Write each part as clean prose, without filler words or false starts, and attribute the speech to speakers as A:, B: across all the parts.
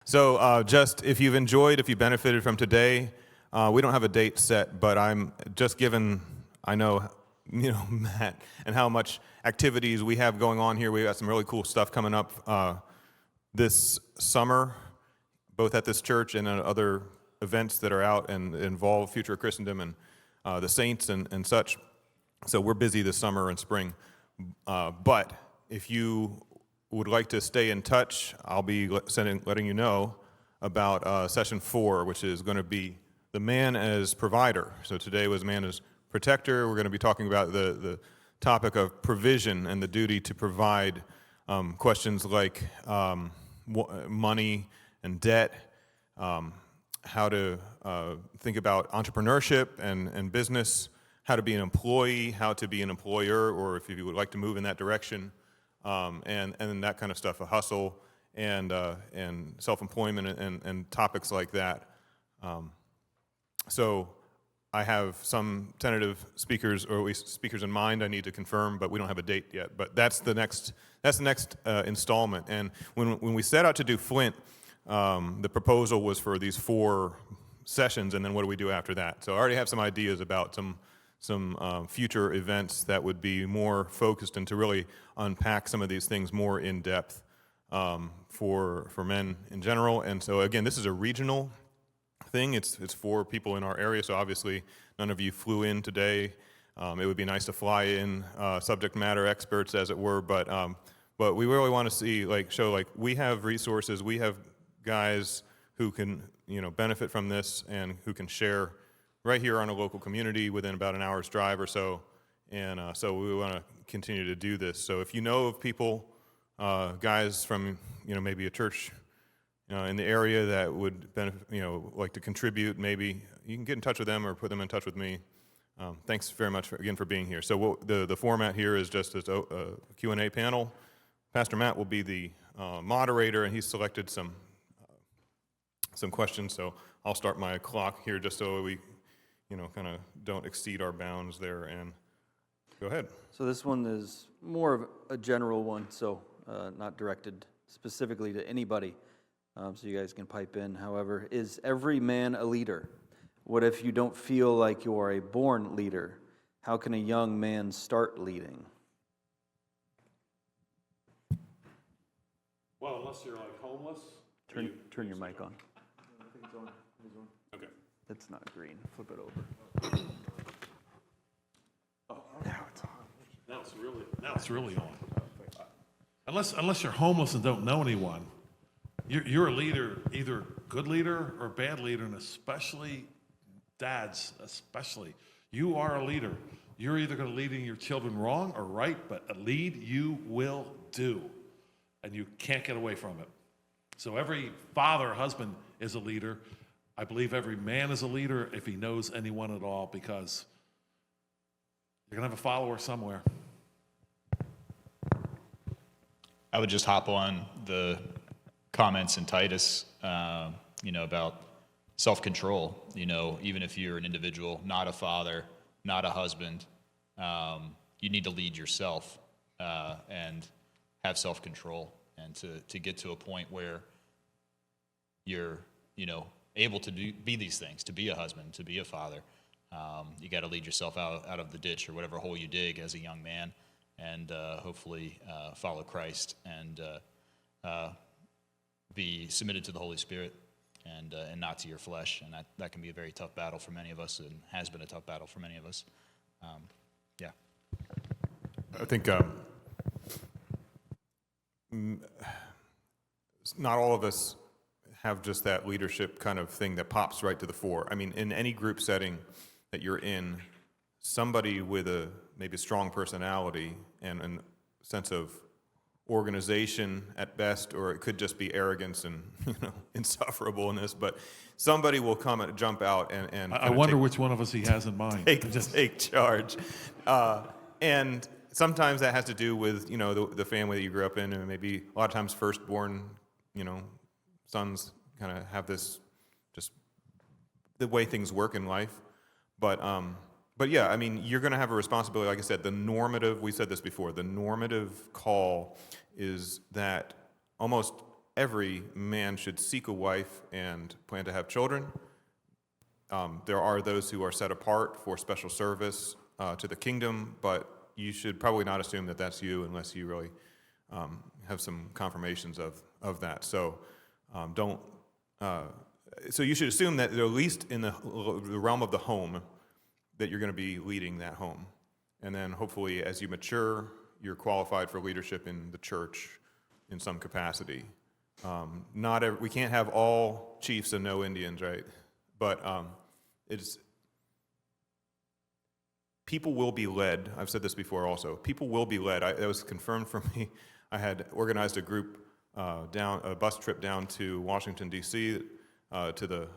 A: So just if you've enjoyed, if you benefited from today, we don't have a date set, but I'm just given, I know, Matt, and how much activities we have going on here. We got some really cool stuff coming up this summer, both at this church and at other events that are out and involve Future of Christendom and the saints and such. So we're busy this summer and spring. But if you would like to stay in touch, I'll be letting you know about session 4, which is going to be the man as provider. So today was man as protector. We're going to be talking about the topic of provision and the duty to provide, questions like money and debt, how to think about entrepreneurship and business, how to be an employee, how to be an employer, or if you would like to move in that direction, and that kind of stuff, a hustle and self-employment and topics like that. So I have some tentative speakers, or at least speakers in mind I need to confirm, but we don't have a date yet. But that's the next installment. And when we set out to do FLINT, the proposal was for these 4 sessions, and then what do we do after that? So I already have some ideas about some future events that would be more focused and to really unpack some of these things more in depth for men in general. And so again, this is a regional thing. It's for people in our area. So obviously, none of you flew in today. It would be nice to fly in subject matter experts, as it were. But we really want to show we have resources. We have guys who can benefit from this and who can share right here on a local community within about an hour's drive or so. And so we want to continue to do this. So if you know of people, guys from maybe a church in the area that would benefit, like to contribute, maybe you can get in touch with them or put them in touch with me. Thanks very much again for being here. So the format here is just a Q&A panel. Pastor Matt will be the moderator, and he's selected some questions. So I'll start my clock here just so we kind of don't exceed our bounds there, and go ahead.
B: So this one is more of a general one, so not directed specifically to anybody, so you guys can pipe in. However, is every man a leader? What if you don't feel like you are a born leader? How can a young man start leading?
C: Well, unless you're homeless.
B: Turn your mic on.
C: I think it's on. Okay.
B: That's not green. Flip it over.
C: Oh, now it's on. Now it's really on. Unless you're homeless and don't know anyone, you're a leader, either good leader or bad leader, and especially dads, you are a leader. You're either going to lead your children wrong or right, but a lead you will do, and you can't get away from it. So every father, husband is a leader. I believe every man is a leader if he knows anyone at all, because you're going to have a follower somewhere.
D: I would just hop on the comments in Titus, about self-control. Even if you're an individual, not a father, not a husband, you need to lead yourself and have self-control, and to get to a point where you're, able to be these things, to be a husband, to be a father. You got to lead yourself out of the ditch or whatever hole you dig as a young man, and hopefully follow Christ and be submitted to the Holy Spirit and not to your flesh. And that can be a very tough battle for many of us, and has been a tough battle for many of us. Yeah.
A: I think not all of us have just that leadership kind of thing that pops right to the fore. I mean, in any group setting that you're in, somebody with maybe a strong personality and a sense of organization at best, or it could just be arrogance and insufferableness, but somebody will come and jump out and
C: I wonder which one of us he has in mind.
A: Take charge. And sometimes that has to do with the family that you grew up in, and maybe a lot of times firstborn sons kind of have this, just the way things work in life. But yeah, I mean, you're going to have a responsibility. Like I said, we said this before, the normative call is that almost every man should seek a wife and plan to have children. There are those who are set apart for special service to the kingdom, but you should probably not assume that that's you unless you really have some confirmations of that. So don't. So you should assume that at least in the realm of the home, that you're going to be leading that home, and then hopefully as you mature, you're qualified for leadership in the church in some capacity. We can't have all chiefs and no Indians, right? But people will be led. I've said this before also. People will be led. That was confirmed for me. I had organized a group a bus trip down to Washington, D.C., to the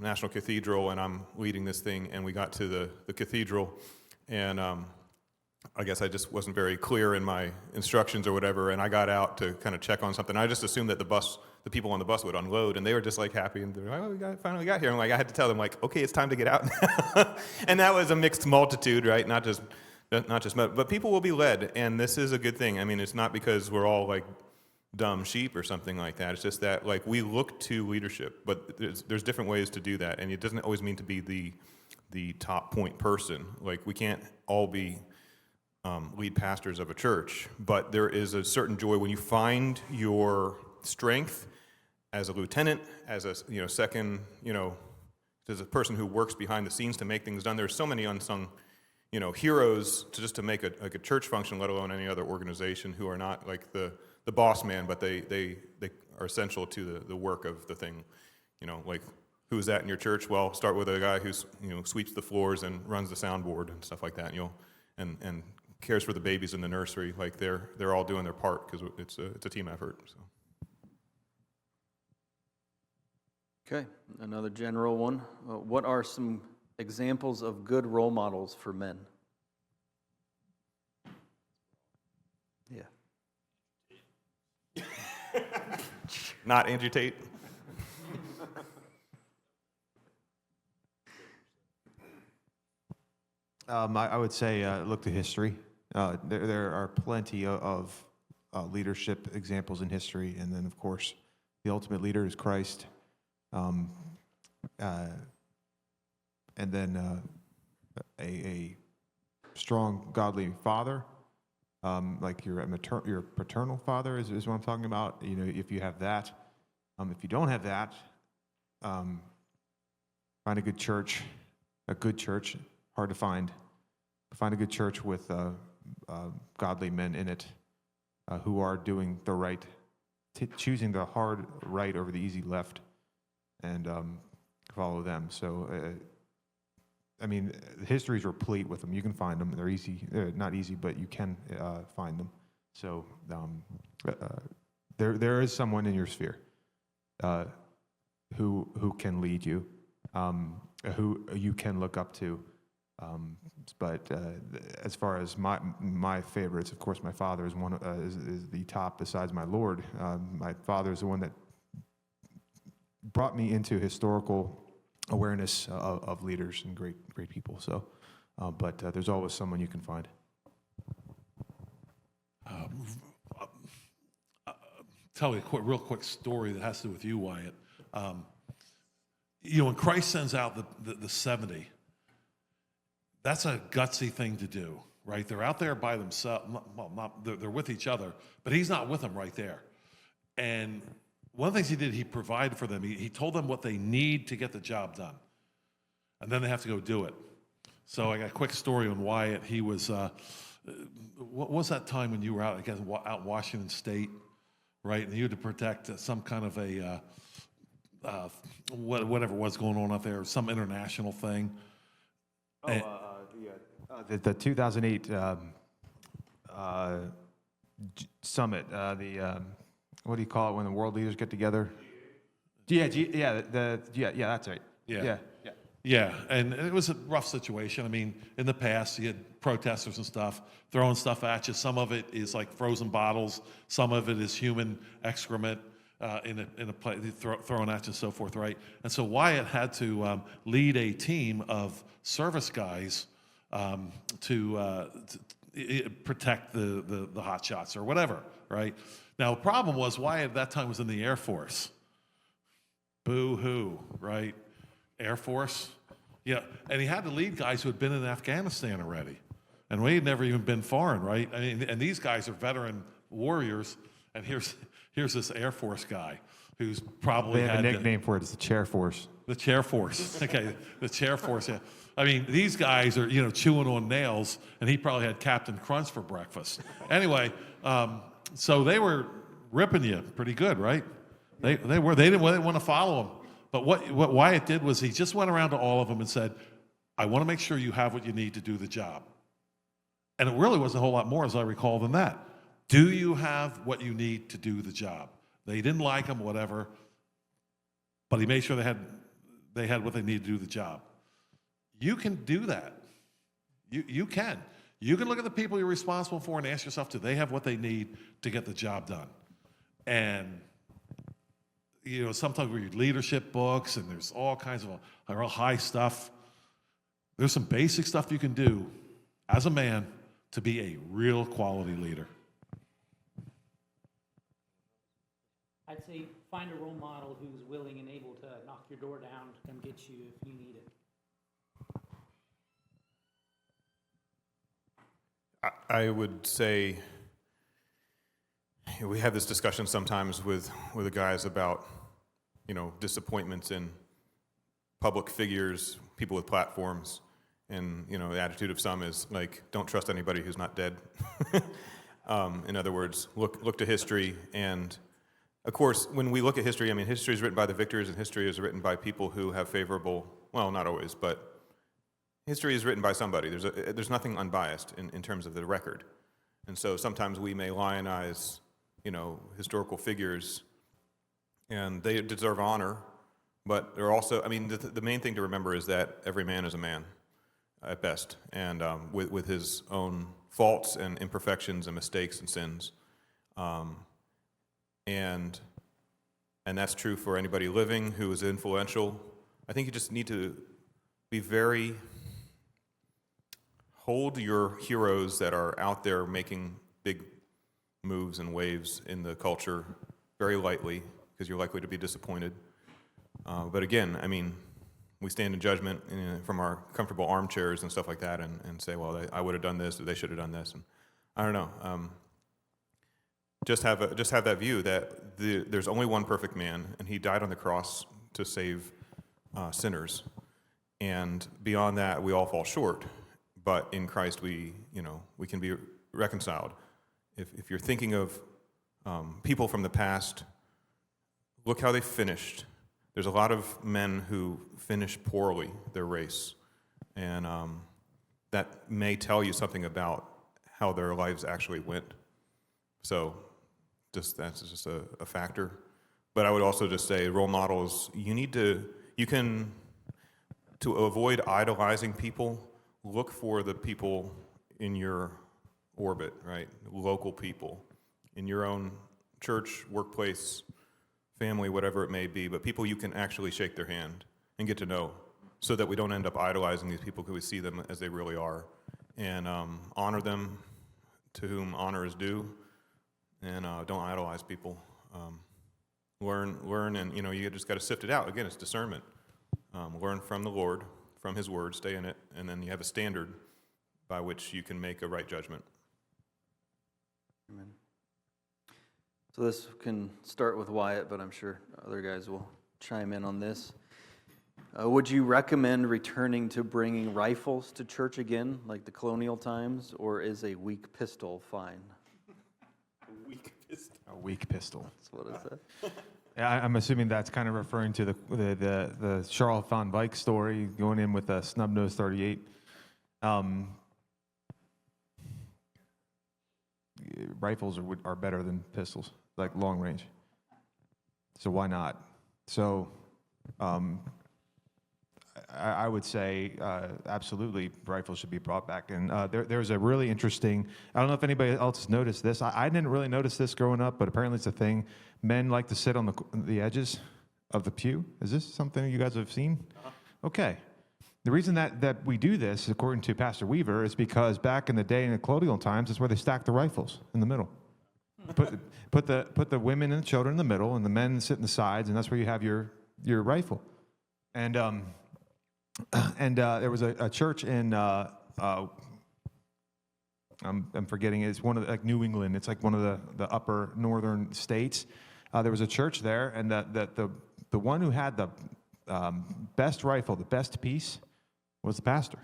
A: National Cathedral, and I'm leading this thing, and we got to the cathedral, and I guess I just wasn't very clear in my instructions or whatever, and I got out to kind of check on something. I just assumed that the people on the bus would unload, and they were just like happy, and they're like, oh, finally got here. And like, I had to tell them, like, okay, it's time to get out now. And that was a mixed multitude, right? Not just, but people will be led, and this is a good thing. I mean, it's not because we're all like dumb sheep or something like that. It's just that, like, we look to leadership, but there's different ways to do that, and it doesn't always mean to be the top point person. Like, we can't all be lead pastors of a church, but there is a certain joy when you find your strength as a lieutenant, as a second, as a person who works behind the scenes to make things done. There's so many unsung heroes to make a church function, let alone any other organization, who are not like the boss man, but they are essential to the work of the thing. Like, who is that in your church? Well, start with a guy who's sweeps the floors and runs the soundboard and stuff like that, and cares for the babies in the nursery. Like, they're all doing their part because it's a team effort. So.
B: Okay, another general one. What are some examples of good role models for men? Yeah.
A: Not Andrew Tate.
E: I would say look to history. There are plenty of leadership examples in history, and then, of course, the ultimate leader is Christ. And then a strong, godly father, like your paternal father is what I'm talking about. If you have that. If you don't have that, find a good church. A good church, hard to find. Find a good church with godly men in it who are doing the right, choosing the hard right over the easy left, and follow them. So, history is replete with them. You can find them. They're easy. They're not easy, but you can find them. So, there is someone in your sphere who can lead you, who you can look up to. But as far as my favorites, of course, my father is one is the top besides my Lord. My father is the one that brought me into historical awareness of leaders and great people. So, but there's always someone you can find.
C: Tell you a real quick story that has to do with you, Wyatt. When Christ sends out the 70, that's a gutsy thing to do, right? They're out there by themselves. They're with each other, but he's not with them right there. And one of the things he did, he provided for them. He told them what they need to get the job done, and then they have to go do it. So I got a quick story on Wyatt. He was, what was that time when you were out, I guess, out in Washington State, right? And you had to protect some kind of a, whatever was going on out there, some international thing.
E: The 2008 summit, what do you call it when the world leaders get together? Yeah, that's right.
C: Yeah, and it was a rough situation. I mean, in the past, you had protesters and stuff throwing stuff at you. Some of it is like frozen bottles. Some of it is human excrement in a plate thrown at you and so forth, right? And so Wyatt had to lead a team of service guys to protect the hot shots or whatever, right? Now, the problem was Wyatt at that time was in the Air Force. Boo-hoo, right? Air Force. Yeah, and he had to lead guys who had been in Afghanistan already. And we had never even been foreign, right? I mean, and these guys are veteran warriors, and here's this Air Force guy who's probably
E: They have
C: had
E: a nickname for it. It's the Chair Force.
C: the Chair Force. Okay, the Chair Force, yeah. I mean, these guys are, chewing on nails, and he probably had Captain Crunch for breakfast. Anyway, so they were ripping you pretty good, right? They didn't want to follow him. But what Wyatt did was he just went around to all of them and said, I want to make sure you have what you need to do the job. And it really wasn't a whole lot more, as I recall, than that. Do you have what you need to do the job? They didn't like him, whatever, but he made sure they had what they needed to do the job. You can do that. You can. You can look at the people you're responsible for and ask yourself, do they have what they need to get the job done? And sometimes we read leadership books, and there's all kinds of real high stuff. There's some basic stuff you can do as a man to be a real quality leader.
F: I'd say find a role model who's willing and able to knock your door down to come get you if you need it.
A: I would say we have this discussion sometimes with the guys about, disappointments in public figures, people with platforms, and, the attitude of some is like, don't trust anybody who's not dead. In other words, look to history. And of course, when we look at history, history is written by the victors, and history is written by people who have favorable, well, not always, but history is written by somebody. There's nothing unbiased in terms of the record. And so sometimes we may lionize, historical figures, and they deserve honor, but they're also, the main thing to remember is that every man is a man at best, and with his own faults and imperfections and mistakes and sins. And that's true for anybody living who is influential. I think you just need to be hold your heroes that are out there making big moves and waves in the culture very lightly, because you're likely to be disappointed. But again, we stand in judgment from our comfortable armchairs and stuff like that, and say, well, I would have done this, or they should have done this, and I don't know. Just have that view that there's only one perfect man, and he died on the cross to save sinners, and beyond that, we all fall short. But in Christ, we can be reconciled. If you're thinking of people from the past, look how they finished. There's a lot of men who finish poorly their race, and that may tell you something about how their lives actually went. So that's just a factor. But I would also just say role models, to avoid idolizing people, look for the people in your orbit, right? Local people in your own church, workplace, family, whatever it may be, but people you can actually shake their hand and get to know, so that we don't end up idolizing these people because we see them as they really are, and honor them to whom honor is due, and don't idolize people. Learn, and you just got to sift it out. Again, it's discernment. Learn from the Lord, from His Word, stay in it, and then you have a standard by which you can make a right judgment.
B: Amen. So this can start with Wyatt, but I'm sure other guys will chime in on this. Would you recommend returning to bringing rifles to church again, like the colonial times, or is a weak pistol fine?
E: A weak pistol.
B: That's what it said.
E: Yeah, I'm assuming that's kind of referring to the Charles von Weick story, going in with a snub-nosed 38. Rifles are better than pistols, like long range. So why not? So I would say absolutely rifles should be brought back. And there's a really interesting, I don't know if anybody else noticed this. I didn't really notice this growing up, but apparently it's a thing. Men like to sit on the edges of the pew. Is this something you guys have seen? Okay. The reason that we do this, according to Pastor Weaver, is because back in the day in the colonial times, is where they stacked the rifles in the middle. Put the women and the children in the middle, and the men sit in the sides, and that's where you have your rifle. And there was a church in I'm forgetting it. It's one of like New England. It's like one of the upper northern states. There was a church there, and the one who had the best rifle, the best piece, was the pastor.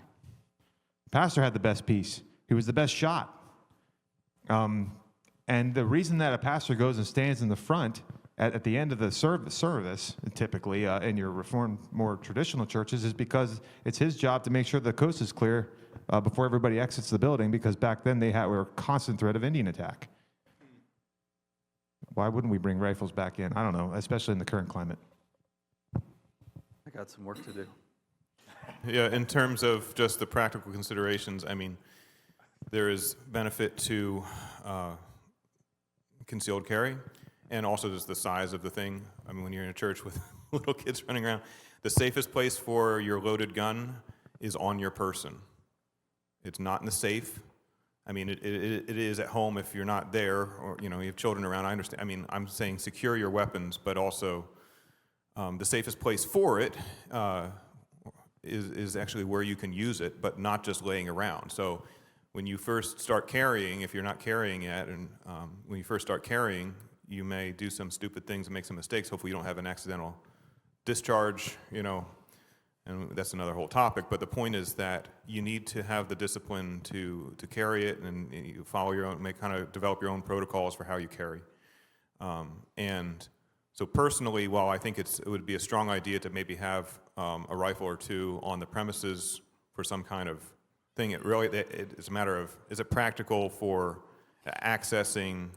E: The pastor had the best piece. He was the best shot. And the reason that a pastor goes and stands in the front at the end of the service, typically in your Reformed, more traditional churches, is because it's his job to make sure the coast is clear before everybody exits the building, because back then they were a constant threat of Indian attack. Why wouldn't we bring rifles back in? I don't know, especially in the current climate.
B: I got some work to do.
A: Yeah, in terms of just the practical considerations, I mean, there is benefit to concealed carry, and also just the size of the thing. I mean, when you're in a church with little kids running around, the safest place for your loaded gun is on your person. It's not in the safe. I mean, it is at home if you're not there, or you have children around. I understand. I mean, I'm saying secure your weapons, but also the safest place for it is actually where you can use it, but not just laying around. So when you first start carrying, if you're not carrying yet, and when you first start carrying, you may do some stupid things and make some mistakes. Hopefully you don't have an accidental discharge, and that's another whole topic. But the point is that you need to have the discipline to carry it, and you follow your own, develop your own protocols for how you carry. And so personally, while I think it would be a strong idea to maybe have a rifle or two on the premises for some kind of thing, it's a matter of, is it practical for accessing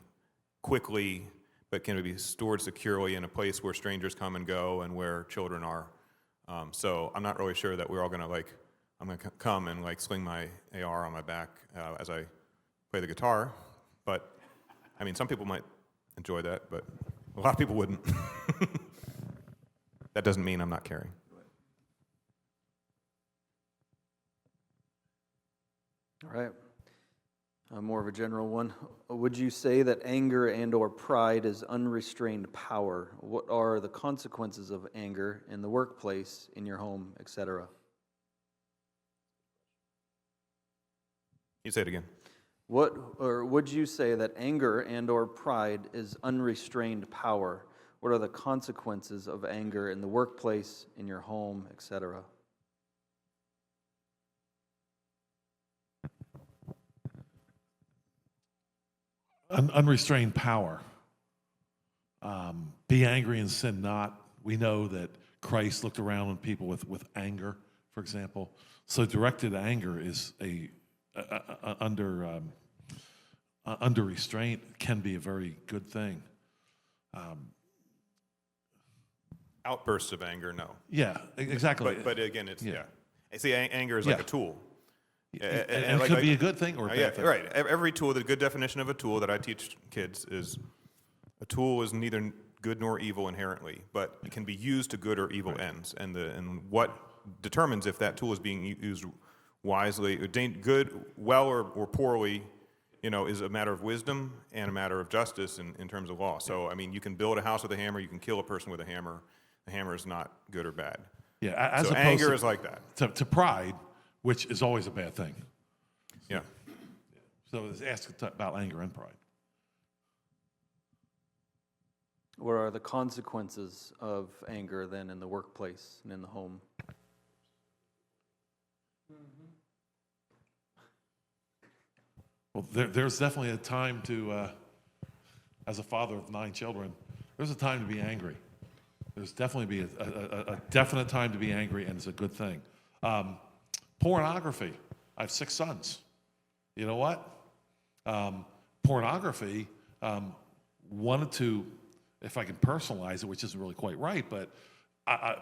A: quickly, but can it be stored securely in a place where strangers come and go and where children are? So I'm not really sure that we're all going to I'm going to come and sling my AR on my back as I play the guitar. But I mean, some people might enjoy that, but a lot of people wouldn't. That doesn't mean I'm not carrying.
B: All right. More of a general one. Would you say that anger and/or pride is unrestrained power? What are the consequences of anger in the workplace, in your home, etc.?
A: You say it again.
B: Would you say that anger and/or pride is unrestrained power? What are the consequences of anger in the workplace, in your home, etc.?
C: Unrestrained power. Be angry and sin not. We know that Christ looked around on people with anger, for example. So directed anger is under restraint can be a very good thing.
A: Outbursts of anger, no.
C: Yeah, exactly.
A: But again, it's,
C: Yeah.
A: See, anger is like
C: Yeah.
A: a tool.
C: And it could be a good thing or a bad thing.
A: Right. Every tool, the good definition of a tool that I teach kids is a tool is neither good nor evil inherently, but it can be used to good or evil ends. And what determines if that tool is being used wisely, good, well, or poorly, is a matter of wisdom and a matter of justice in terms of law. So, I mean, you can build a house with a hammer, you can kill a person with a hammer. The hammer is not good or bad.
C: Yeah, as
A: so
C: opposed
A: anger
C: to,
A: is like that.
C: To pride, which is always a bad thing.
A: Yeah.
C: So it's asked about anger and pride.
B: What are the consequences of anger then in the workplace and in the home?
C: Well, there's definitely a time to, as a father of 9 children, there's a time to be angry. There's definitely be a definite time to be angry, and it's a good thing. Pornography. I have 6 sons. You know what? Pornography, wanted to, if I can personalize it, which isn't really quite right, but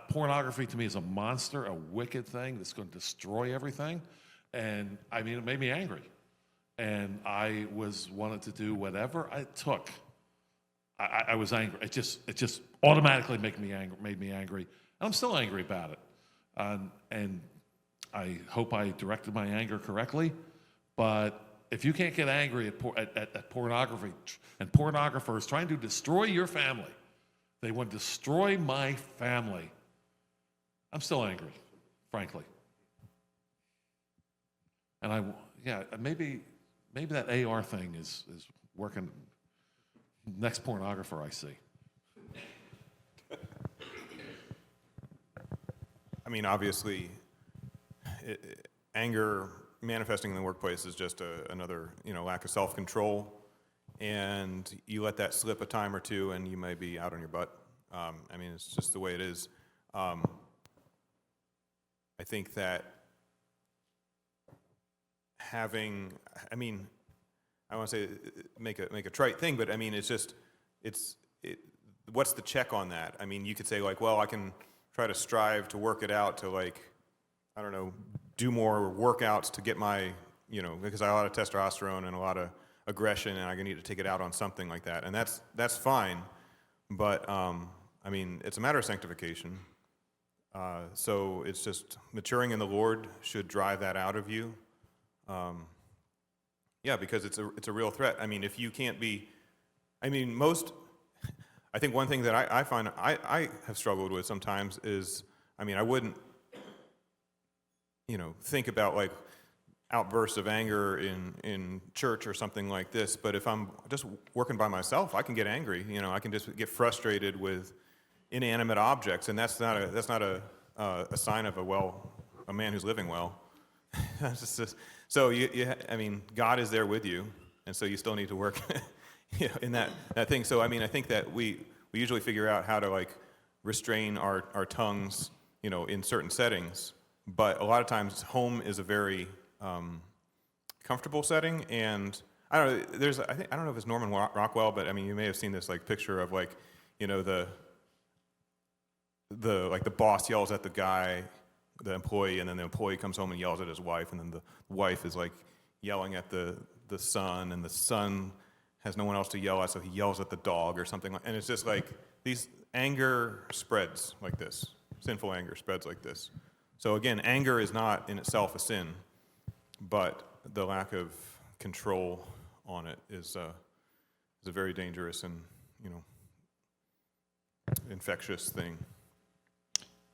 C: pornography to me is a monster, a wicked thing that's going to destroy everything. And I mean, it made me angry. And I wanted to do whatever it took. I was angry. It just automatically made me angry. And I'm still angry about it. And I hope I directed my anger correctly, but if you can't get angry at pornography, and pornographers trying to destroy your family, they want to destroy my family. I'm still angry, frankly. And maybe that AR thing is working. Next pornographer I see.
A: I mean, obviously, anger manifesting in the workplace is just another, lack of self-control, and you let that slip a time or two, and you may be out on your butt. I mean, it's just the way it is. I think that I don't want to say make a trite thing, but I mean, what's the check on that? I mean, you could say like, well, I can try to strive to work it out to like, I don't know, do more workouts to get my, because I have a lot of testosterone and a lot of aggression, and I need to take it out on something like that, and that's fine, but I mean, it's a matter of sanctification. So it's just maturing in the Lord should drive that out of you. Because it's a real threat. I mean, if you can't be, I think one thing that I find I have struggled with sometimes is, I wouldn't, think about like outbursts of anger in church or something like this, but if I'm just working by myself, I can get angry. I can just get frustrated with inanimate objects, and that's not a sign of a man who's living well. So God is there with you, and so you still need to work, in that thing. So I think that we usually figure out how to like restrain our tongues, in certain settings. But a lot of times, home is a very comfortable setting, and I don't know. I don't know if it's Norman Rockwell, but you may have seen this like picture of like, the boss yells at the guy, the employee, and then the employee comes home and yells at his wife, and then the wife is like yelling at the son, and the son has no one else to yell at, so he yells at the dog or something. And it's just like these anger spreads like this. Sinful anger spreads like this. So again, anger is not in itself a sin, but the lack of control on it is a very dangerous and infectious thing.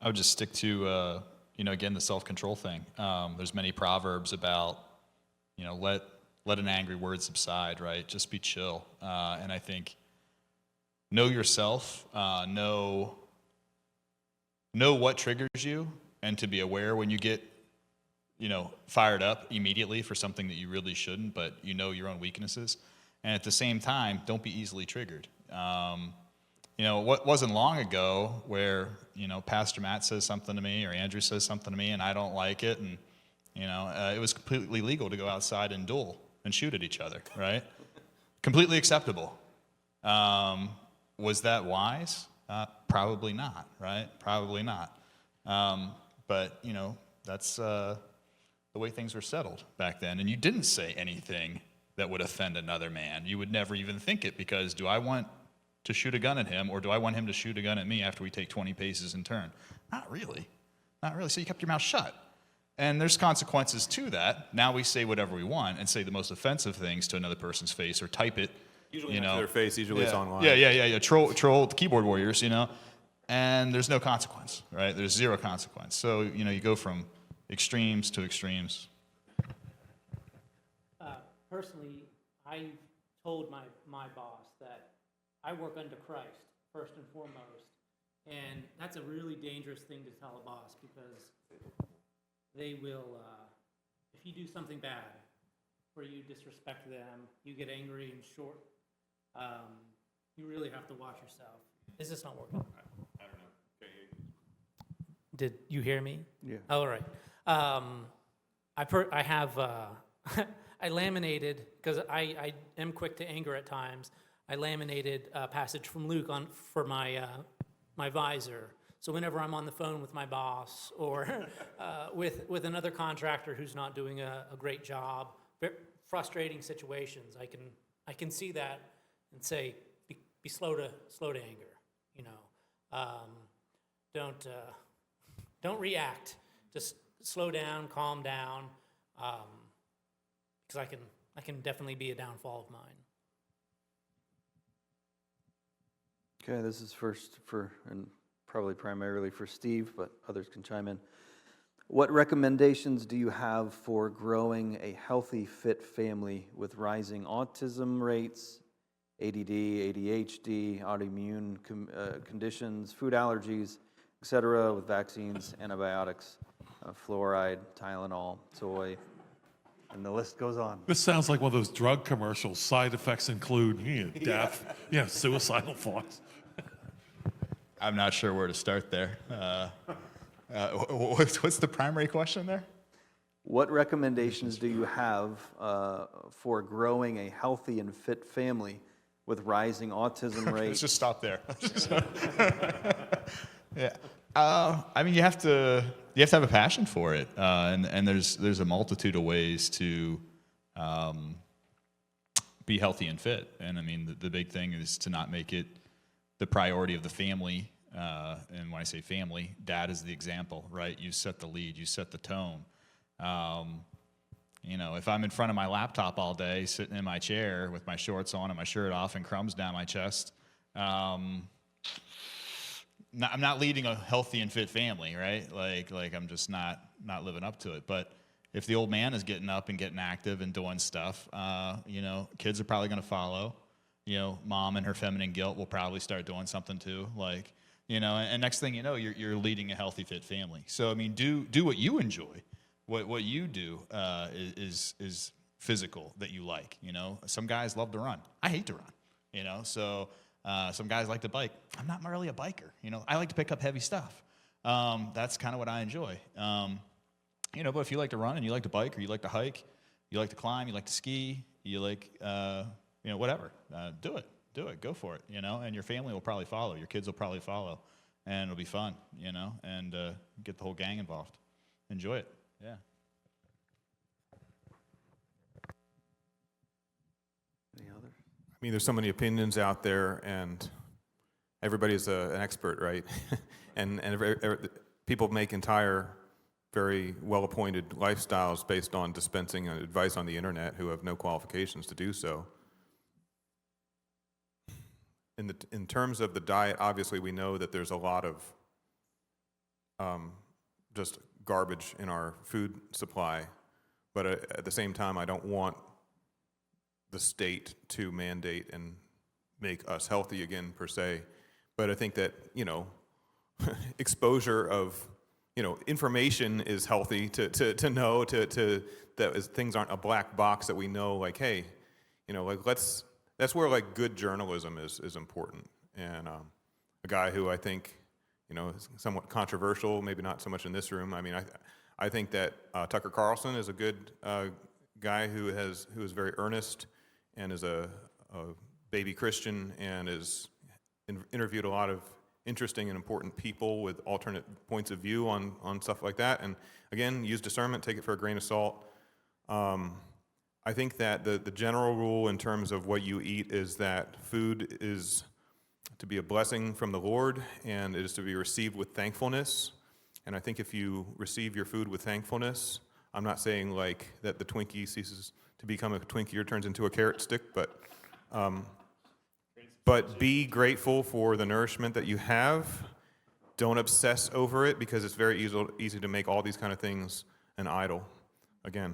D: I would just stick to, again, the self-control thing. There's many proverbs about, let an angry word subside, right? Just be chill. And I think know yourself, know what triggers you, and to be aware when you get, fired up immediately for something that you really shouldn't, but your own weaknesses. And at the same time, don't be easily triggered. What wasn't long ago where, Pastor Matt says something to me or Andrew says something to me and I don't like it, and, it was completely legal to go outside and duel and shoot at each other, right? Completely acceptable. Was that wise? Probably not, right? Probably not. But, that's the way things were settled back then. And you didn't say anything that would offend another man. You would never even think it, because do I want to shoot a gun at him, or do I want him to shoot a gun at me after we take 20 paces in turn? Not really. Not really. So you kept your mouth shut. And there's consequences to that. Now we say whatever we want and say the most offensive things to another person's face, or type it.
A: Usually not to their face. Usually it's online.
D: Yeah. Troll keyboard warriors, and there's no consequence, right? There's zero consequence. So, you go from extremes to extremes.
F: Personally, I told my boss that I work under Christ, first and foremost, and that's a really dangerous thing to tell a boss, because they will, if you do something bad, or you disrespect them, you get angry and short, you really have to watch yourself. Is this not working?
A: I don't know. Okay.
F: Did you hear me?
B: Yeah.
F: All right. I have, I laminated, because I am quick to anger at times, I laminated a passage from Luke for my my visor. So whenever I'm on the phone with my boss, or with another contractor who's not doing a great job, frustrating situations, I can see that and say, be slow to anger. Don't react. Just slow down, calm down, because I can definitely be a downfall of mine.
B: Okay, this is first and probably primarily for Steve, but others can chime in. What recommendations do you have for growing a healthy, fit family with rising autism rates, ADD, ADHD, autoimmune conditions, food allergies, etc., with vaccines, antibiotics, fluoride, Tylenol, soy, and the list goes on?
C: This sounds like one of those drug commercials. Side effects include death, suicidal thoughts.
D: I'm not sure where to start there. What's the primary question there?
B: What recommendations do you have for growing a healthy and fit family with rising autism
D: Let's
B: rates?
D: just stop there. Yeah. I mean, you have to have a passion for it, and there's a multitude of ways to be healthy and fit. And I mean, the big thing is to not make it the priority of the family. And when I say family, dad is the example, right? You set the lead, you set the tone. If I'm in front of my laptop all day, sitting in my chair with my shorts on and my shirt off and crumbs down my chest, I'm not leading a healthy and fit family, right? Like I'm just not living up to it. But if the old man is getting up and getting active and doing stuff, kids are probably going to follow. Mom and her feminine guilt will probably start doing something too. And next thing you know, you're leading a healthy, fit family. So I mean, do what you enjoy. What you do is physical that you like. Some guys love to run. I hate to run. So some guys like to bike. I'm not really a biker. I like to pick up heavy stuff. That's kind of what I enjoy. But if you like to run and you like to bike or you like to hike, you like to climb, you like to ski, you like whatever, do it, go for it. And your family will probably follow. Your kids will probably follow, and it'll be fun. And get the whole gang involved. Enjoy it. Yeah.
B: Any others?
A: I mean, there's so many opinions out there, and everybody's an expert, right? and people make entire, very well-appointed lifestyles based on dispensing advice on the internet who have no qualifications to do so. In terms of the diet, obviously we know that there's a lot of just garbage in our food supply, but at the same time, I don't want the state to mandate and make us healthy again per se. But I think that exposure of information is healthy to know that things aren't a black box that we know. Like, hey, that's where good journalism is important. And a guy who I think is somewhat controversial, maybe not so much in this room. I mean, I think that Tucker Carlson is a good guy who is very earnest and is a baby Christian and is interviewed a lot of interesting and important people with alternate points of view on stuff like that. And again, use discernment, take it for a grain of salt. I think that the general rule in terms of what you eat is that food is to be a blessing from the Lord, and it is to be received with thankfulness. And I think if you receive your food with thankfulness, I'm not saying that the Twinkie ceases to become a Twinkie or turns into a carrot stick, but be grateful for the nourishment that you have. Don't obsess over it, because it's very easy to make all these kind of things an idol. Again,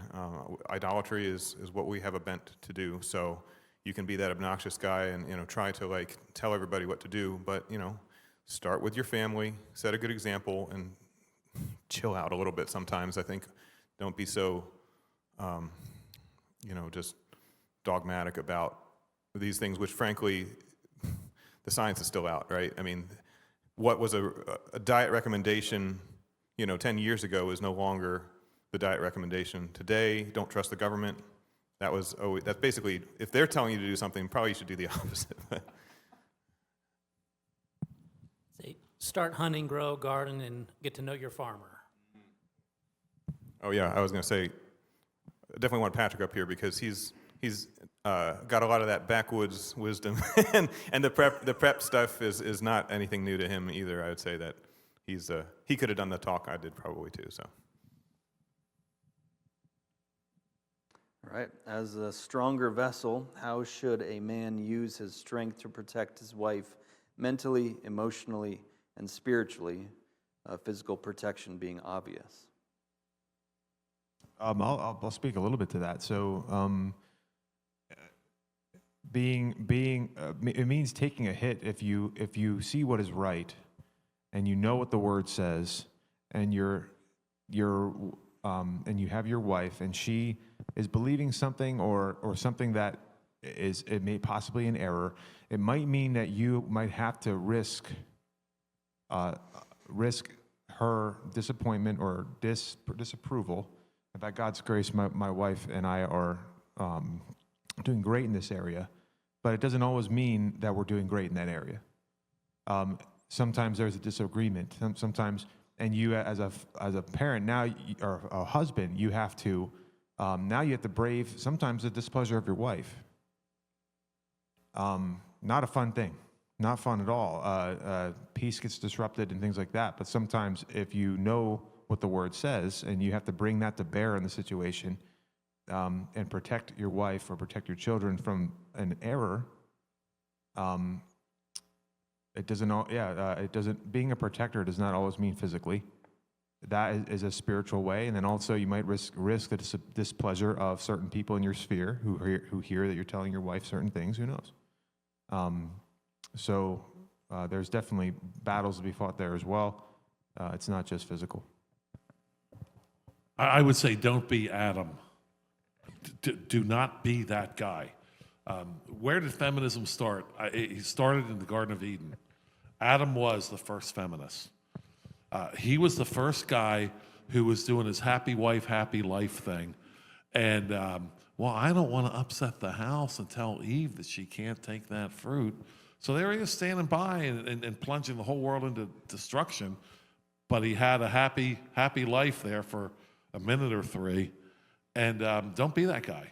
A: idolatry is what we have a bent to do. So you can be that obnoxious guy and try to tell everybody what to do, but start with your family, set a good example, and chill out a little bit sometimes. I think don't be so just dogmatic about these things, which frankly the science is still out, right? I mean, what was a diet recommendation 10 years ago is no longer the diet recommendation today. Don't trust the government. That's basically, if they're telling you to do something, probably you should do the opposite.
F: Say, start hunting, grow, garden, and get to know your farmer.
A: Oh yeah, I was going to say, I definitely want Patrick up here because he's got a lot of that backwoods wisdom, and the prep stuff is not anything new to him either. I would say that he could have done the talk I did probably too. So.
B: All right. As a stronger vessel, how should a man use his strength to protect his wife mentally, emotionally, and spiritually? Physical protection being obvious.
E: I'll speak a little bit to that. So, it means taking a hit if you see what is right, and you know what the word says, and and you have your wife, and she is believing something or something that it may possibly an error. It might mean that you might have to risk her disappointment or disapproval. And by God's grace, my wife and I are doing great in this area, but it doesn't always mean that we're doing great in that area. Sometimes there's a disagreement. Sometimes, and you as a parent now, or a husband, you have to brave sometimes the displeasure of your wife. Not a fun thing. Not fun at all. Peace gets disrupted and things like that. But sometimes if you know what the word says and you have to bring that to bear in the situation and protect your wife or protect your children from an error, it doesn't, being a protector does not always mean physically. That is a spiritual way. And then also you might risk the displeasure of certain people in your sphere who hear that you're telling your wife certain things. Who knows? So there's definitely battles to be fought there as well. It's not just physical.
C: I would say don't be Adam. Do not be that guy. Where did feminism start? It started in the Garden of Eden. Adam was the first feminist. He was the first guy who was doing his happy wife, happy life thing. And, I don't want to upset the house and tell Eve that she can't take that fruit. So there he is standing by and plunging the whole world into destruction. But he had a happy life there for a minute or three. And don't be that guy.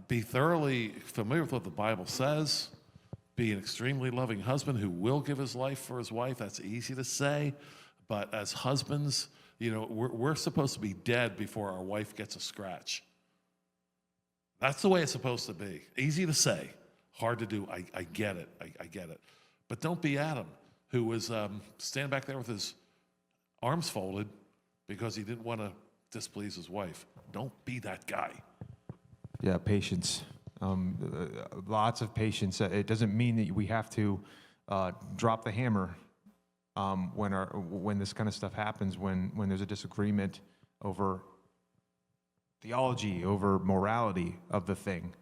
C: Be thoroughly familiar with what the Bible says. Be an extremely loving husband who will give his life for his wife. That's easy to say. But as husbands, we're supposed to be dead before our wife gets a scratch. That's the way it's supposed to be. Easy to say, hard to do. I get it. I get it. But don't be Adam, who was standing back there with his arms folded because he didn't want to displease his wife. Don't be that guy.
E: Yeah, patience. Lots of patience. It doesn't mean that we have to drop the hammer when this kind of stuff happens, when there's a disagreement over theology, over morality of the thing.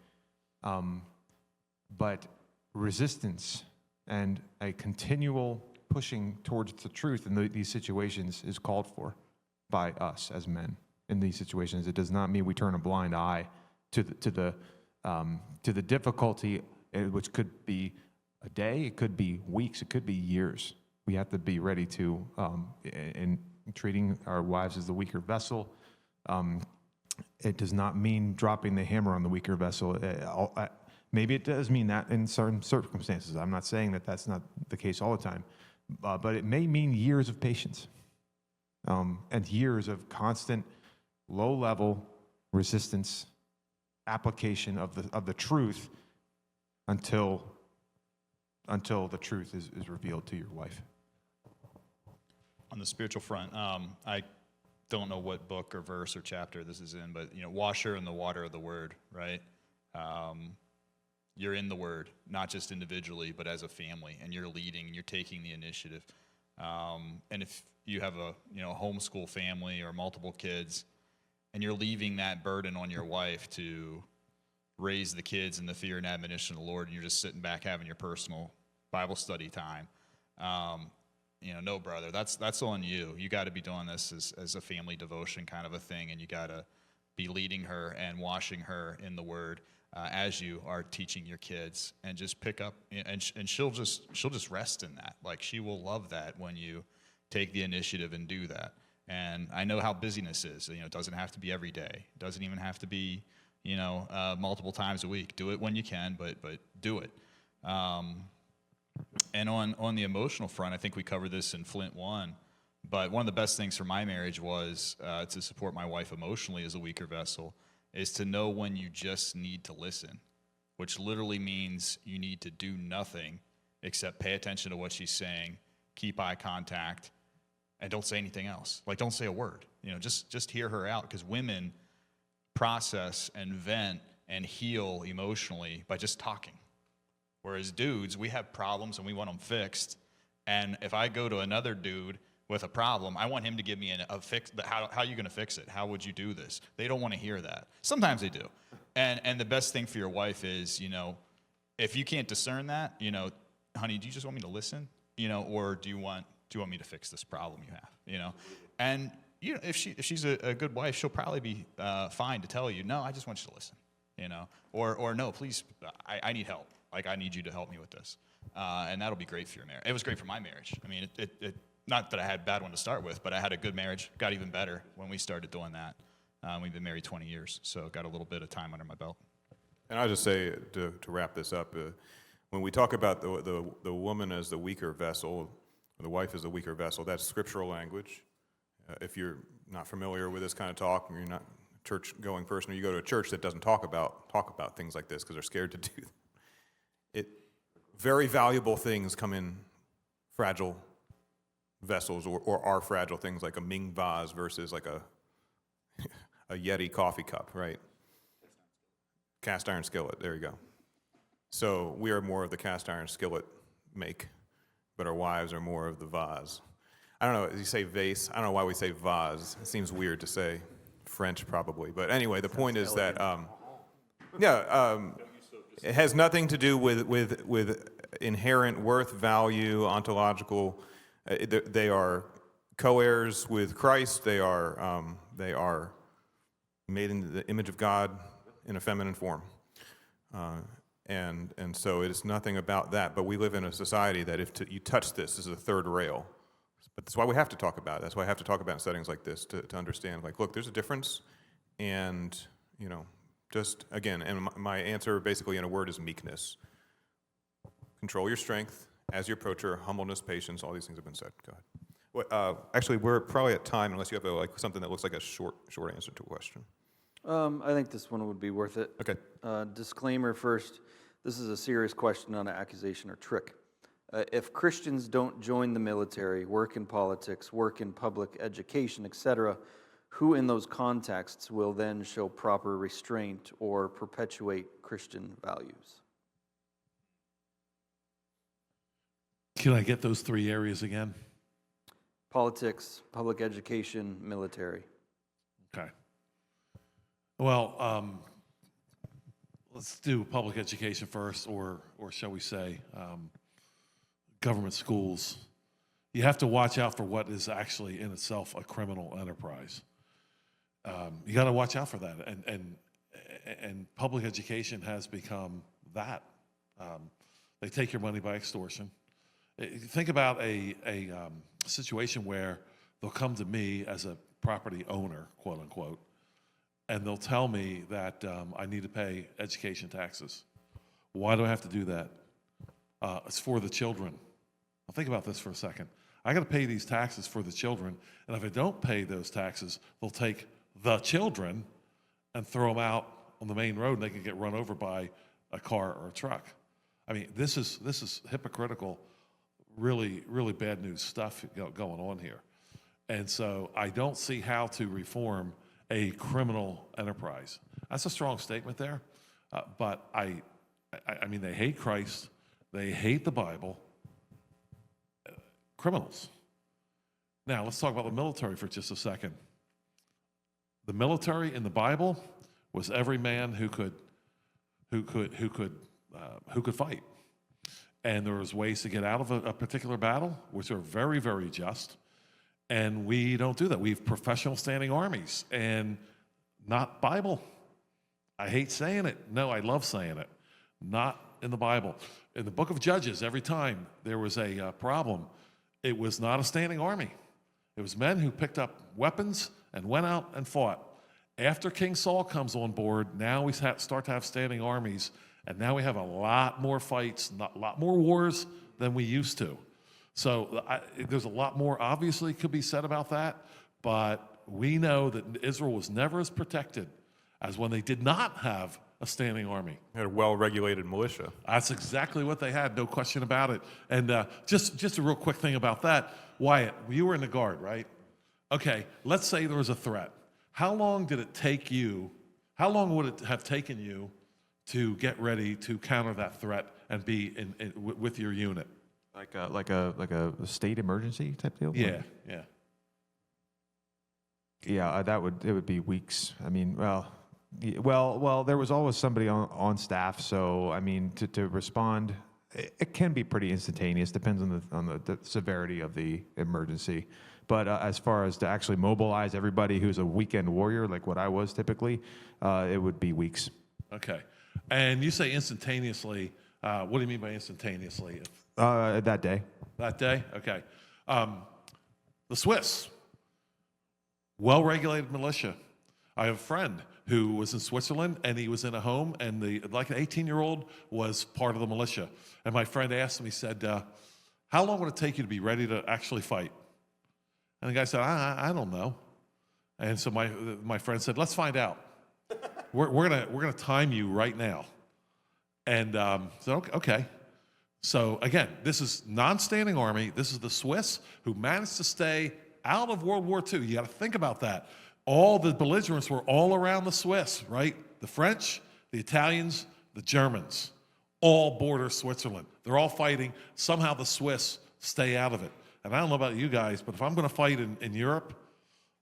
E: But resistance and a continual pushing towards the truth in these situations is called for by us as men in these situations. It does not mean we turn a blind eye to the difficulty, which could be a day, it could be weeks, it could be years. We have to be ready to, in treating our wives as the weaker vessel. It does not mean dropping the hammer on the weaker vessel. Maybe it does mean that in certain circumstances. I'm not saying that that's not the case all the time, but it may mean years of patience and years of constant, low-level resistance, application of the truth until the truth is revealed to your wife.
D: On the spiritual front, I don't know what book or verse or chapter this is in, but wash her in the water of the word, right? You're in the word, not just individually, but as a family, and you're leading, and you're taking the initiative. And if you have a homeschool family or multiple kids, and you're leaving that burden on your wife to raise the kids in the fear and admonition of the Lord, and you're just sitting back having your personal Bible study time, no, brother, that's on you. You got to be doing this as a family devotion kind of a thing, and you got to be leading her and washing her in the Word as you are teaching your kids, and just pick up, and she'll just rest in that. Like, she will love that when you take the initiative and do that. And I know how busyness is. It doesn't have to be every day. It doesn't even have to be multiple times a week. Do it when you can, but do it. And on the emotional front, I think we covered this in Flint 1, but one of the best things for my marriage was to support my wife emotionally as a weaker vessel. is to know when you just need to listen, which literally means you need to do nothing except pay attention to what she's saying, keep eye contact, and don't say anything else. Like, don't say a word. Just hear her out, because women process and vent and heal emotionally by just talking. Whereas dudes, we have problems and we want them fixed. And if I go to another dude with a problem, I want him to give me a fix. How are you going to fix it? How would you do this? They don't want to hear that. Sometimes they do. And the best thing for your wife is, if you can't discern that, honey, do you just want me to listen? Or do you want me to fix this problem you have? And if she's a good wife, she'll probably be fine to tell you, no, I just want you to listen. Or no, please, I need help. Like, I need you to help me with this. And that'll be great for your marriage. It was great for my marriage. I mean, it not that I had a bad one to start with, but I had a good marriage. Got even better when we started doing that. We've been married 20 years, so got a little bit of time under my belt.
A: And I'll just say, to wrap this up, when we talk about the woman as the weaker vessel, the wife as the weaker vessel, that's scriptural language. If you're not familiar with this kind of talk, and you're not a church-going person, or you go to a church that doesn't talk about things like this because they're scared to do it, very valuable things come in fragile vessels, or are fragile things, like a Ming vase versus like a Yeti coffee cup, right? Cast iron skillet, there you go. So we are more of the cast iron skillet make, but our wives are more of the vase. I don't know, you say vase, I don't know why we say vase. It seems weird to say. French probably, but anyway, the point is that, it has nothing to do with inherent worth, value, ontological. They are co-heirs with Christ. They are made in the image of God in a feminine form, and so it is nothing about that. But we live in a society that if you touch this is a third rail. But that's why we have to talk about it. That's why I have to talk about it in settings like this to understand. Like, look, there's a difference, and just again, and my answer basically in a word is meekness. Control your strength as you approach her. Humbleness, patience. All these things have been said. Go ahead. Actually, we're probably at time unless you have something that looks like a short answer to a question.
B: I think this one would be worth it.
A: Okay.
B: Disclaimer first, this is a serious question, not an accusation or trick. If Christians don't join the military, work in politics, work in public education, etc., who in those contexts will then show proper restraint or perpetuate Christian values?
C: Can I get those three areas again?
B: Politics, public education, military.
C: Okay. Well, let's do public education first, or shall we say, government schools. You have to watch out for what is actually in itself a criminal enterprise. You got to watch out for that, and public education has become that. They take your money by extortion. Think about a situation where they'll come to me as a property owner, quote unquote, and they'll tell me that I need to pay education taxes. Why do I have to do that? It's for the children. Now think about this for a second. I got to pay these taxes for the children, and if I don't pay those taxes, they'll take the children and throw them out on the main road, and they can get run over by a car or a truck. I mean, this is hypocritical, really, really bad news stuff going on here. And so I don't see how to reform a criminal enterprise. That's a strong statement there, but I mean, they hate Christ, they hate the Bible. Criminals. Now let's talk about the military for just a second. The military in the Bible was every man who could fight, and there was ways to get out of a particular battle, which are very, very just. And we don't do that. We have professional standing armies, and not Bible. I hate saying it. No, I love saying it. Not in the Bible. In the book of Judges, every time there was a problem, it was not a standing army. It was men who picked up weapons and went out and fought. After King Saul comes on board, now we start to have standing armies, and now we have a lot more fights, a lot more wars than we used to. So there's a lot more obviously could be said about that, but we know that Israel was never as protected as when they did not have a standing army.
A: Had a well-regulated militia.
C: That's exactly what they had, no question about it. And just a real quick thing about that, Wyatt, you were in the Guard, right? Okay, let's say there was a threat. How long would it have taken you to get ready to counter that threat and be with your unit?
E: Like a state emergency type deal?
C: Yeah.
E: Yeah, it would be weeks. I mean, well, there was always somebody on staff, so I mean, to respond, it can be pretty instantaneous. Depends on the severity of the emergency. But as far as to actually mobilize everybody who's a weekend warrior, like what I was typically, it would be weeks.
C: Okay. And you say instantaneously. What do you mean by instantaneously?
E: That day.
C: That day? Okay. The Swiss, well-regulated militia. I have a friend who was in Switzerland, and he was in a home, and like an 18-year-old was part of the militia. And my friend asked him, he said, how long would it take you to be ready to actually fight? And the guy said, I don't know. And so my friend said, let's find out. We're gonna time you right now. And so okay. So again, this is non-standing army. This is the Swiss who managed to stay out of World War II. You got to think about that. All the belligerents were all around the Swiss, right? The French, the Italians, the Germans, all border Switzerland. They're all fighting. Somehow the Swiss stay out of it. And I don't know about you guys, but if I'm going to fight in Europe,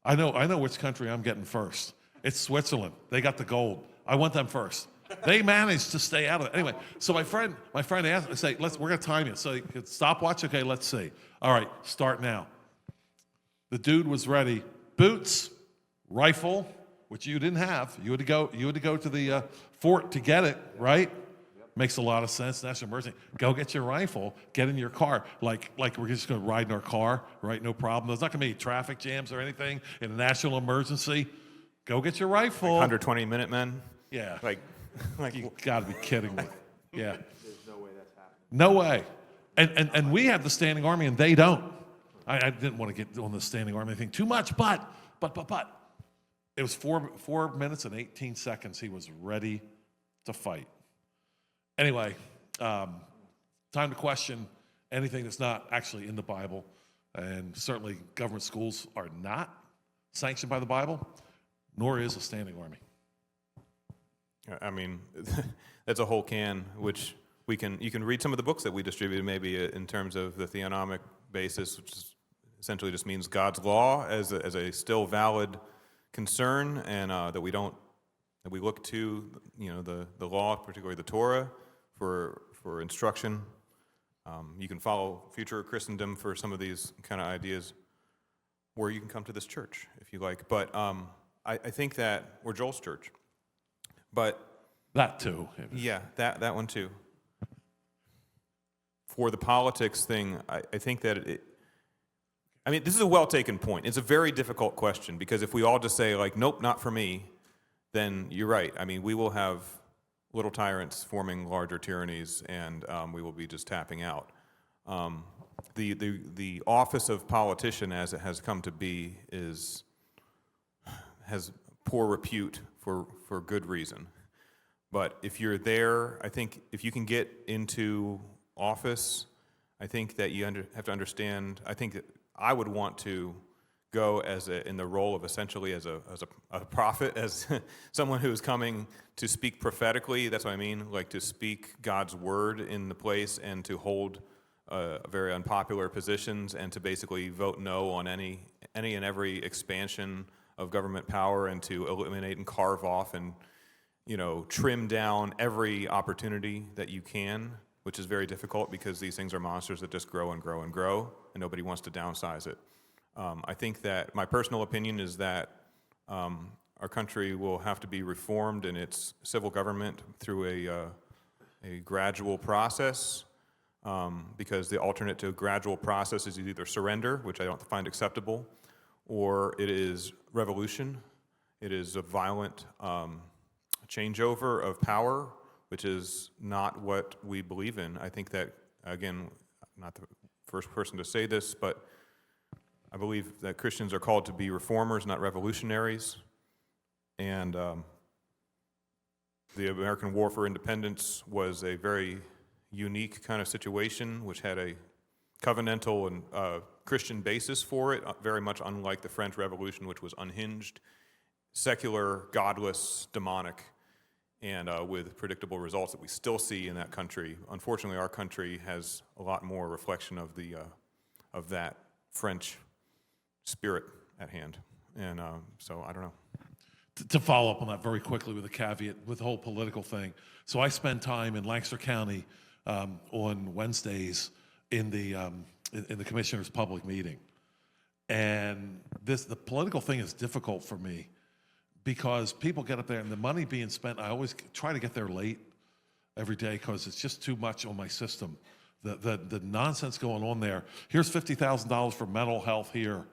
C: I know which country I'm getting first. It's Switzerland. They got the gold. I want them first. They managed to stay out of it. Anyway, so my friend asked me, say, we're going to time you. So stopwatch, okay, let's see. All right, start now. The dude was ready. Boots, rifle, which you didn't have. You had to go to the fort to get it, right? Makes a lot of sense. National emergency. Go get your rifle. Get in your car. Like we're just going to ride in our car, right? No problem. There's not going to be traffic jams or anything in a national emergency. Go get your rifle.
A: 120 Minutemen.
C: Yeah.
A: Like
C: You got to be kidding me. Yeah. There's no way that's happening. No way. And we have the standing army, and they don't. I didn't want to get on the standing army thing too much, but it was 4 minutes and 18 seconds. He was ready to fight. Anyway, time to question anything that's not actually in the Bible, and certainly government schools are not sanctioned by the Bible, nor is a standing army.
A: I mean, that's a whole can, which you can read some of the books that we distributed maybe in terms of the theonomic basis, which essentially just means God's law as a still valid concern, and that we look to the law, particularly the Torah, for instruction. You can follow Future Christendom for some of these kind of ideas, or you can come to this church if you like. But I think that, or Joel's church. But
C: that too.
A: Yeah, that one too. For the politics thing, I think that this is a well-taken point. It's a very difficult question, because if we all just say, like, nope, not for me, then you're right. I mean, we will have little tyrants forming larger tyrannies, and we will be just tapping out. The office of politician, as it has come to be, has poor repute for good reason. But if you're there, I think if you can get into office, I think that you have to understand. I think that I would want to go in the role of essentially as a prophet, as someone who is coming to speak prophetically. That's what I mean, like to speak God's word in the place and to hold very unpopular positions and to basically vote no on any and every expansion of government power, and to eliminate and carve off and trim down every opportunity that you can, which is very difficult because these things are monsters that just grow and grow and grow, and nobody wants to downsize it. I think that my personal opinion is that our country will have to be reformed in its civil government through a gradual process, because the alternate to a gradual process is either surrender, which I don't find acceptable, or it is revolution. It is a violent changeover of power, which is not what we believe in. I think that, again, not the first person to say this, but I believe that Christians are called to be reformers, not revolutionaries. And The American War for Independence was a very unique kind of situation, which had a covenantal and Christian basis for it, very much unlike the French Revolution, which was unhinged, secular, godless, demonic, and with predictable results that we still see in that country. Unfortunately, our country has a lot more reflection of that French spirit at hand, and so I don't know.
C: To follow up on that very quickly with a caveat with the whole political thing. So I spend time in Lancaster County on Wednesdays in the commissioner's public meeting. And the political thing is difficult for me because people get up there and the money being spent, I always try to get there late every day because it's just too much on my system. The nonsense going on there. Here's $50,000 for mental health here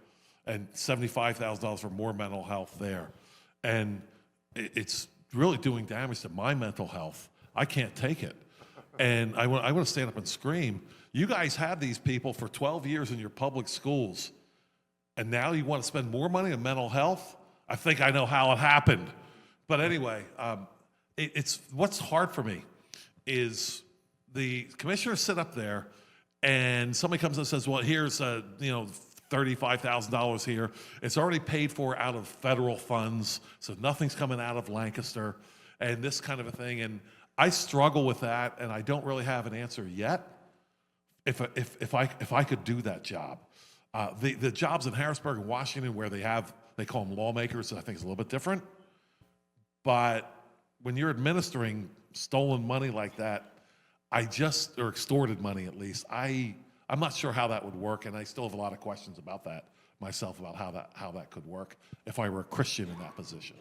C: and $75,000 for more mental health there. And it's really doing damage to my mental health. I can't take it. And I want to stand up and scream, you guys had these people for 12 years in your public schools, and now you want to spend more money on mental health? I think I know how it happened. But anyway, it's what's hard for me is the commissioners sit up there, and somebody comes and says, well, here's $35,000 here. It's already paid for out of federal funds, so nothing's coming out of Lancaster, and this kind of a thing. And I struggle with that, and I don't really have an answer yet. If I could do that job, the jobs in Harrisburg and Washington where they call them lawmakers, I think it's a little bit different. But when you're administering stolen money like that, or extorted money at least, I'm not sure how that would work, and I still have a lot of questions about that myself, about how that could work if I were a Christian in that position.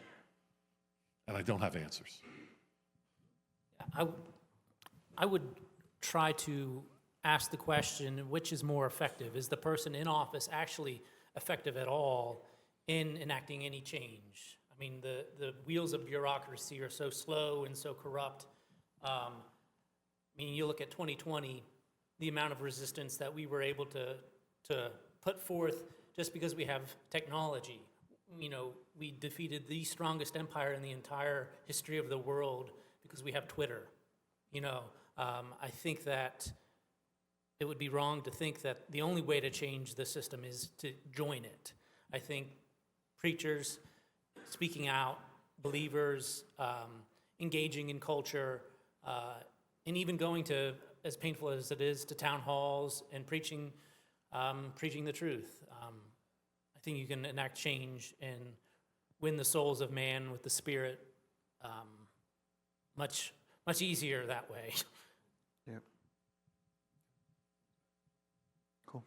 C: And I don't have answers.
F: I would try to ask the question, which is more effective? Is the person in office actually effective at all in enacting any change? I mean, the wheels of bureaucracy are so slow and so corrupt. I mean, you look at 2020, the amount of resistance that we were able to put forth just because we have technology. You know, we defeated the strongest empire in the entire history of the world because we have Twitter. You know, I think that it would be wrong to think that the only way to change the system is to join it. I think preachers speaking out, believers engaging in culture, and even going to, as painful as it is, to town halls and preaching the truth. I think you can enact change and win the souls of man with the Spirit much easier that way.
B: Yep. Cool.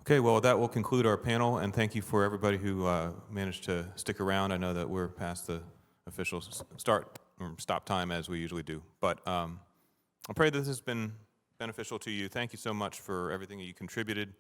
A: Okay, well, that will conclude our panel, and thank you for everybody who managed to stick around. I know that we're past the official stop time as we usually do, but I pray that this has been beneficial to you. Thank you so much for everything that you contributed.